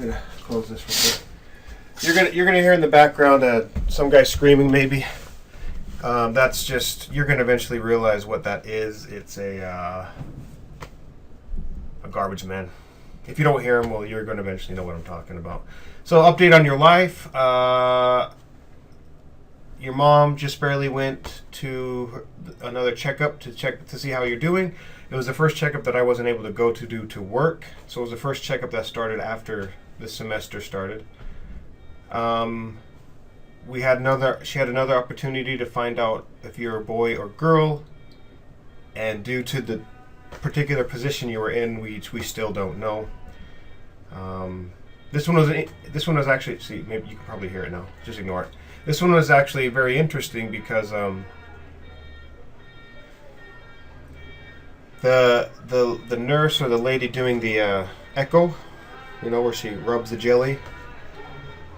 I'm gonna close this real quick. You're gonna hear in the background some guy screaming maybe. That's just, you're gonna eventually realize what that is. It's a garbage man. If you don't hear him, well, you're gonna eventually know what I'm talking about. So, update on your life. Your mom just barely went to another checkup to see how you're doing. It was the first checkup that I wasn't able to go to due to work. So it was the first checkup that started after the semester started. She had another opportunity to find out if you're a boy or girl, and due to the particular position you were in, we still don't know. This one was actually, see, maybe you can probably hear it now. Just ignore it. This one was actually very interesting because the nurse or the lady doing the echo, you know, where she rubs the jelly.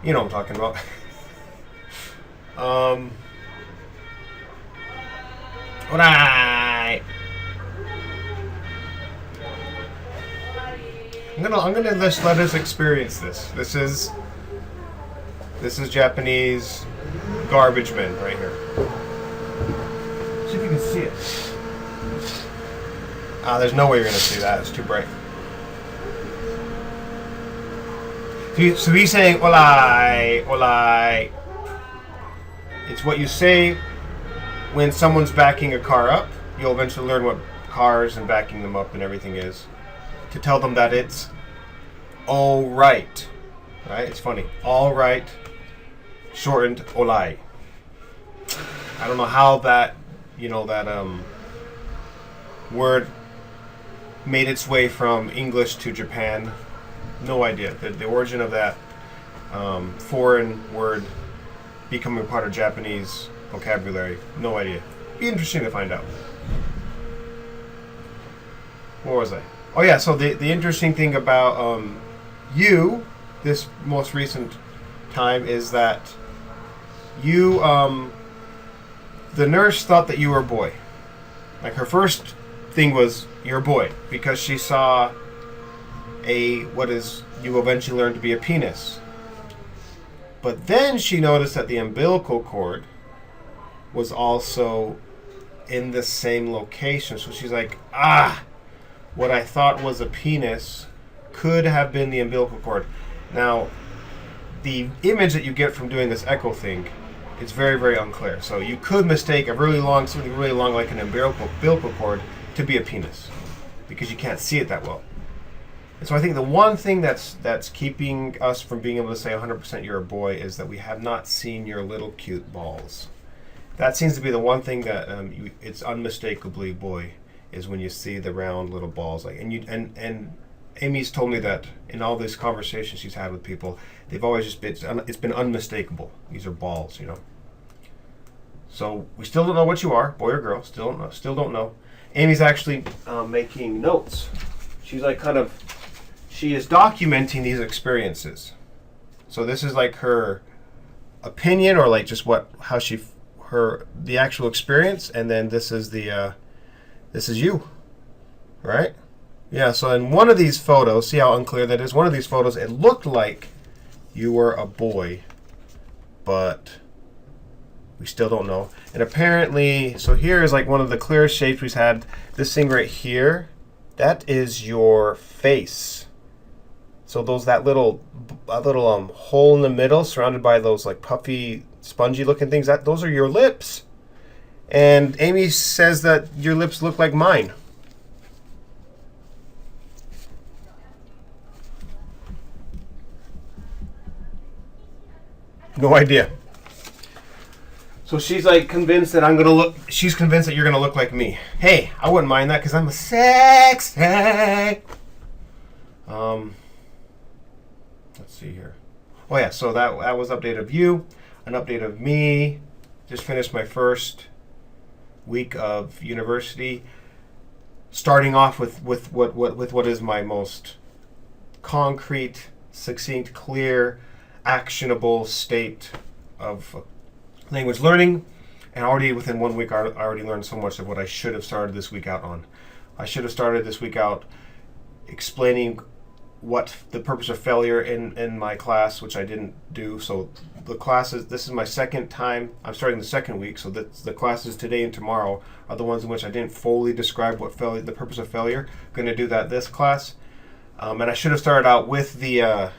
You know what I'm talking about. Alright. I'm gonna just let us experience this. This is Japanese garbage men right here. See if you can see it. There's no way you're gonna see that. It's too bright. So he's saying "olai, olai." It's what you say when someone's backing a car up. You'll eventually learn what cars and backing them up and everything is. To tell them that it's all right. Right? It's funny. All right. Shortened olai. I don't know how that word made its way from English to Japan. No idea. The origin of that foreign word becoming part of Japanese vocabulary. No idea. Be interesting to find out. Where was I? Oh yeah, so the interesting thing about you, this most recent time, is that you, the nurse thought that you were a boy. Like, her first thing was, you're a boy, because she saw what is, you eventually learn to be a penis. But then she noticed that the umbilical cord was also in the same location. So she's like, what I thought was a penis could have been the umbilical cord. Now, the image that you get from doing this echo thing, it's very, very unclear. So you could mistake something really long like an umbilical cord to be a penis, because you can't see it that well. And so I think the one thing that's keeping us from being able to say 100% you're a boy is that we have not seen your little cute balls. That seems to be the one thing that it's unmistakably boy, is when you see the round little balls. Like, and Amy's told me that in all these conversations she's had with people, they've always just been, it's been unmistakable. These are balls, you know. So we still don't know what you are, boy or girl. Still don't know. Amy's actually making notes. She's like she is documenting these experiences. So this is like her opinion, or like just the actual experience, and then this is you, right? Yeah, so in one of these photos, see how unclear that is? One of these photos, it looked like you were a boy, but we still don't know. And apparently, so here is like one of the clearest shapes we've had. This thing right here, that is your face. So that little hole in the middle, surrounded by those like puffy, spongy looking things, those are your lips. And Amy says that your lips look like mine. No idea. So she's like convinced that she's convinced that you're gonna look like me. Hey, I wouldn't mind that, because I'm a sexy. Let's see here. Oh yeah, so that was an update of you, an update of me. Just finished my first week of university. Starting off with what is my most concrete, succinct, clear, actionable state of language learning, and already within 1 week I already learned so much of what I should have started this week out on. I should have started this week out explaining what the purpose of failure in my class, which I didn't do. So the classes, this is my second time. I'm starting the second week, so the classes today and tomorrow are the ones in which I didn't fully describe what failure, the purpose of failure. I'm going to do that this class, and I should have started out with the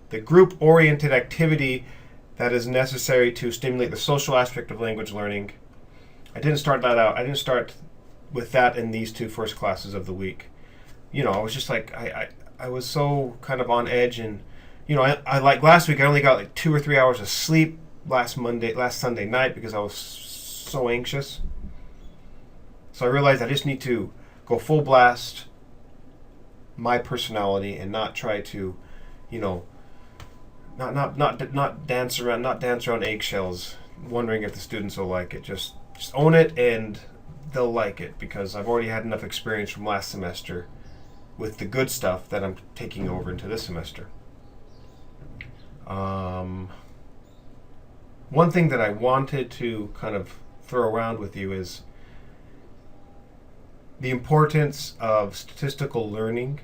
group-oriented activity that is necessary to stimulate the social aspect of language learning. I didn't start that out. I didn't start with that in these two first classes of the week. I was just like, I was so kind of on edge, and I like last week I only got like 2 or 3 hours of sleep last Sunday night because I was so anxious. So I realized I just need to go full blast my personality and not try to, not dance around eggshells, wondering if the students will like it. Just own it, and they'll like it, because I've already had enough experience from last semester with the good stuff that I'm taking over into this semester. One thing that I wanted to kind of throw around with you is the importance of statistical learning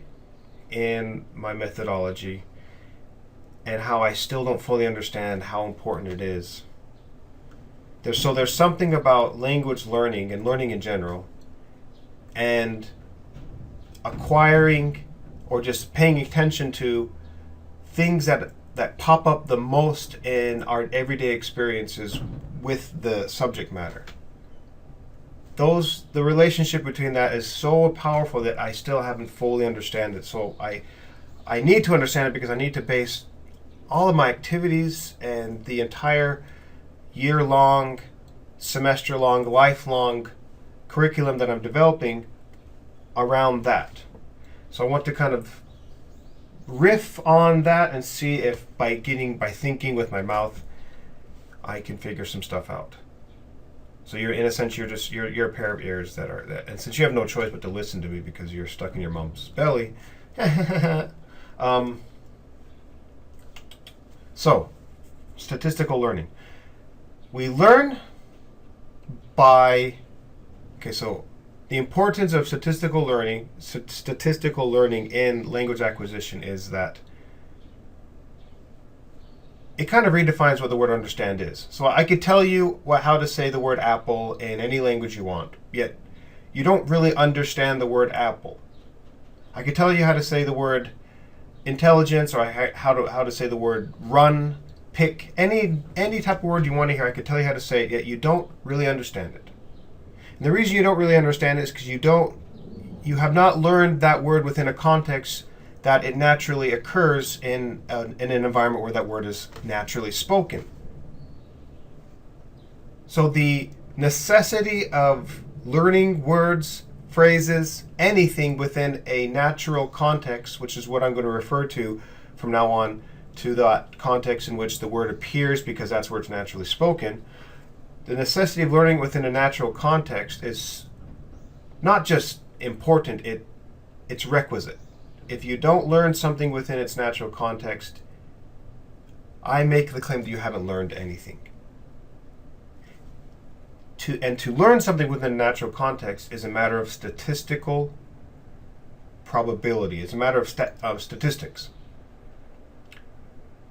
in my methodology, and how I still don't fully understand how important it is. There's something about language learning and learning in general, and acquiring or just paying attention to things that pop up the most in our everyday experiences with the subject matter. The relationship between that is so powerful that I still haven't fully understand it. So I need to understand it, because I need to base all of my activities and the entire year-long, semester-long, lifelong curriculum that I'm developing around that. So I want to kind of riff on that and see if by thinking with my mouth, I can figure some stuff out. So you're, in a sense, you're a pair of ears and since you have no choice but to listen to me because you're stuck in your mom's belly. So, statistical learning. We learn by, so the importance of statistical learning in language acquisition is that it kind of redefines what the word understand is. So I could tell you how to say the word apple in any language you want, yet you don't really understand the word apple. I could tell you how to say the word intelligence, or how to say the word run, pick, any type of word you want to hear. I could tell you how to say it, yet you don't really understand it. And the reason you don't really understand it is because you have not learned that word within a context that it naturally occurs in an environment where that word is naturally spoken. So the necessity of learning words, phrases, anything within a natural context, which is what I'm going to refer to from now on, to that context in which the word appears, because that's where it's naturally spoken. The necessity of learning within a natural context is not just important, it's requisite. If you don't learn something within its natural context, I make the claim that you haven't learned anything. To learn something within a natural context is a matter of statistical probability. It's a matter of statistics.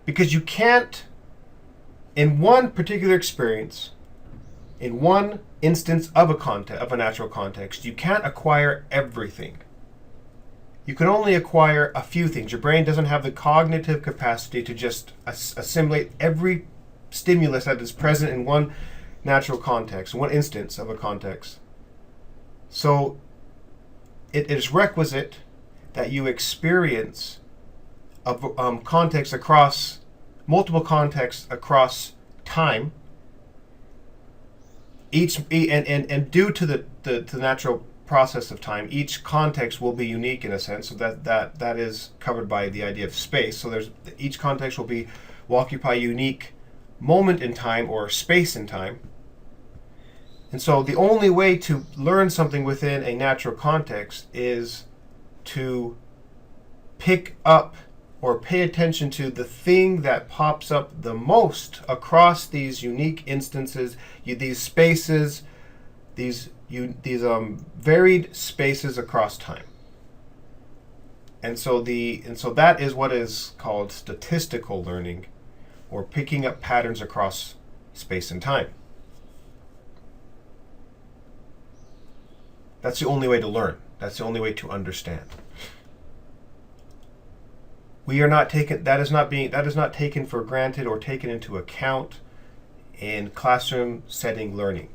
Because you can't, in one particular experience, in one instance of a natural context, you can't acquire everything. You can only acquire a few things. Your brain doesn't have the cognitive capacity to just assimilate every stimulus that is present in one natural context, one instance of a context. So it is requisite that you experience context across multiple contexts across time. And due to the natural process of time, each context will be unique in a sense. So that is covered by the idea of space. So each context will occupy a unique moment in time or space in time. And so the only way to learn something within a natural context is to pick up or pay attention to the thing that pops up the most across these unique instances, these spaces, these varied spaces across time. And so that is what is called statistical learning, or picking up patterns across space and time. That's the only way to learn. That's the only way to understand. We are not taken. That is not taken for granted or taken into account in classroom setting learning.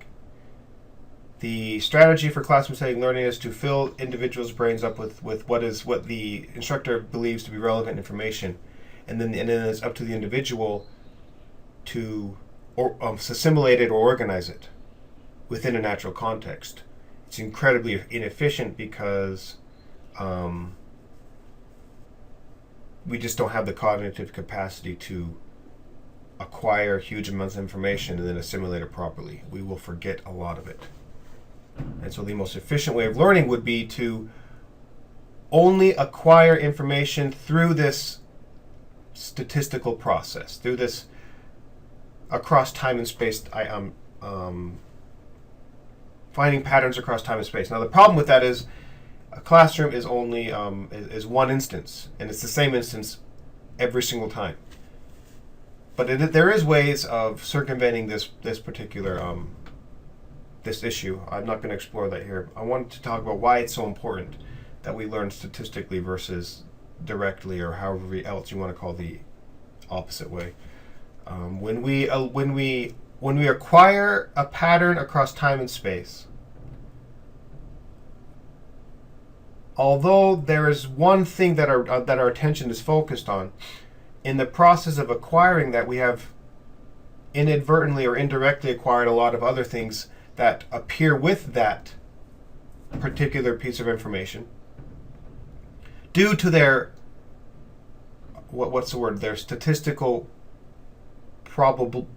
The strategy for classroom setting learning is to fill individuals' brains up with what the instructor believes to be relevant information, and then it's up to the individual to assimilate it or organize it within a natural context. It's incredibly inefficient because we just don't have the cognitive capacity to acquire huge amounts of information and then assimilate it properly. We will forget a lot of it. And so the most efficient way of learning would be to only acquire information through this statistical process, through this across time and space. Finding patterns across time and space. Now the problem with that is a classroom is only is one instance, and it's the same instance every single time. But there is ways of circumventing this particular this issue. I'm not going to explore that here. I wanted to talk about why it's so important that we learn statistically versus directly, or however else you want to call the opposite way. When we acquire a pattern across time and space, although there is one thing that our attention is focused on, in the process of acquiring that, we have inadvertently or indirectly acquired a lot of other things that appear with that particular piece of information due to their their statistical probable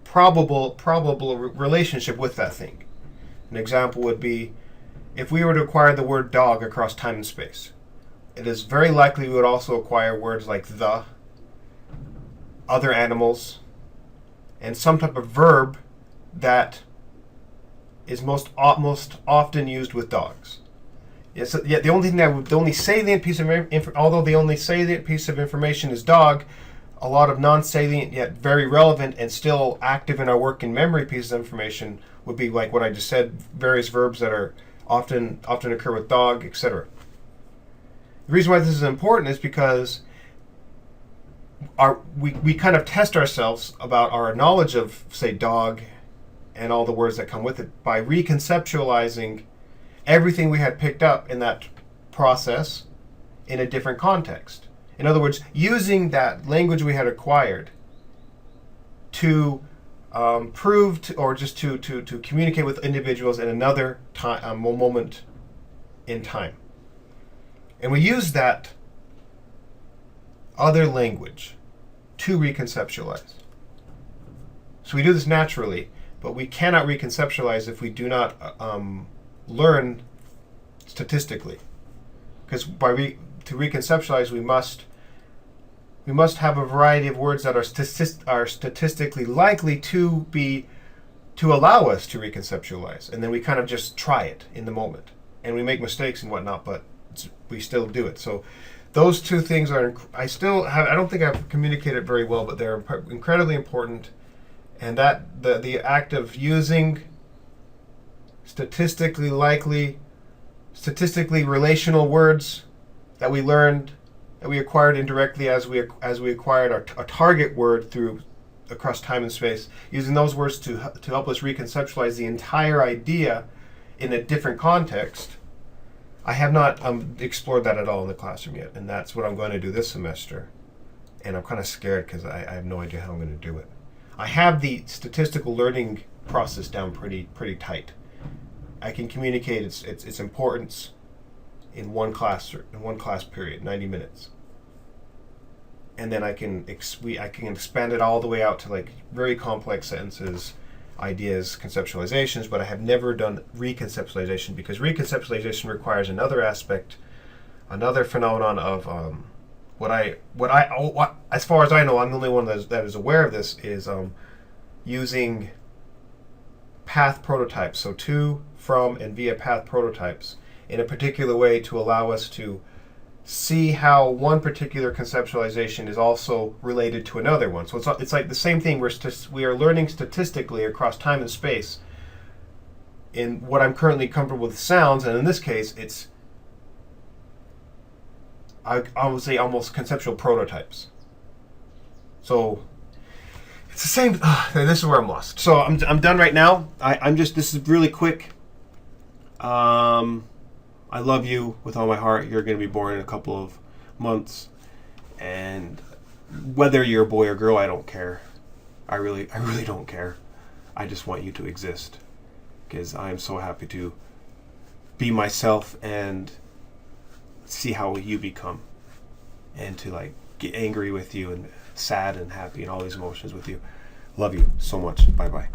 relationship with that thing. An example would be if we were to acquire the word dog across time and space. It is very likely we would also acquire words like the, other animals, and some type of verb that is most often used with dogs. Yes, yet the only salient piece of information is dog, a lot of non-salient yet very relevant and still active in our working memory pieces of information would be like what I just said, various verbs that are often occur with dog, etc. The reason why this is important is because we kind of test ourselves about our knowledge of, say, dog and all the words that come with it by reconceptualizing everything we had picked up in that process in a different context. In other words, using that language we had acquired to prove or just to communicate with individuals in another time, moment in time. And we use that other language to reconceptualize. So we do this naturally, but we cannot reconceptualize if we do not learn statistically. Because to reconceptualize, we must have a variety of words that are statistically likely to allow us to reconceptualize, and then we kind of just try it in the moment, and we make mistakes and whatnot, but we still do it. So those two things are. I don't think I've communicated very well, but they're incredibly important, and that the act of using statistically relational words that we learned, that we acquired indirectly as we acquired our target word through across time and space, using those words to help us reconceptualize the entire idea in a different context. I have not explored that at all in the classroom yet, and that's what I'm going to do this semester. And I'm kind of scared because I have no idea how I'm going to do it. I have the statistical learning process down pretty tight. I can communicate its importance in one class period, 90 minutes, and then I can expand it all the way out to like very complex sentences, ideas, conceptualizations. But I have never done reconceptualization because reconceptualization requires another aspect, another phenomenon of what as far as I know, I'm the only one that is aware of this, is using path prototypes, so to, from, and via path prototypes in a particular way to allow us to see how one particular conceptualization is also related to another one. So it's like the same thing. We are learning statistically across time and space in what I'm currently comfortable with sounds, and in this case, it's I would say almost conceptual prototypes. So it's the same. This is where I'm lost. So I'm done right now. I'm just, this is really quick. I love you with all my heart. You're going to be born in a couple of months, and whether you're a boy or girl, I don't care. I really don't care. I just want you to exist, because I am so happy to be myself and see how you become, and to like get angry with you and sad and happy and all these emotions with you. Love you so much. Bye bye.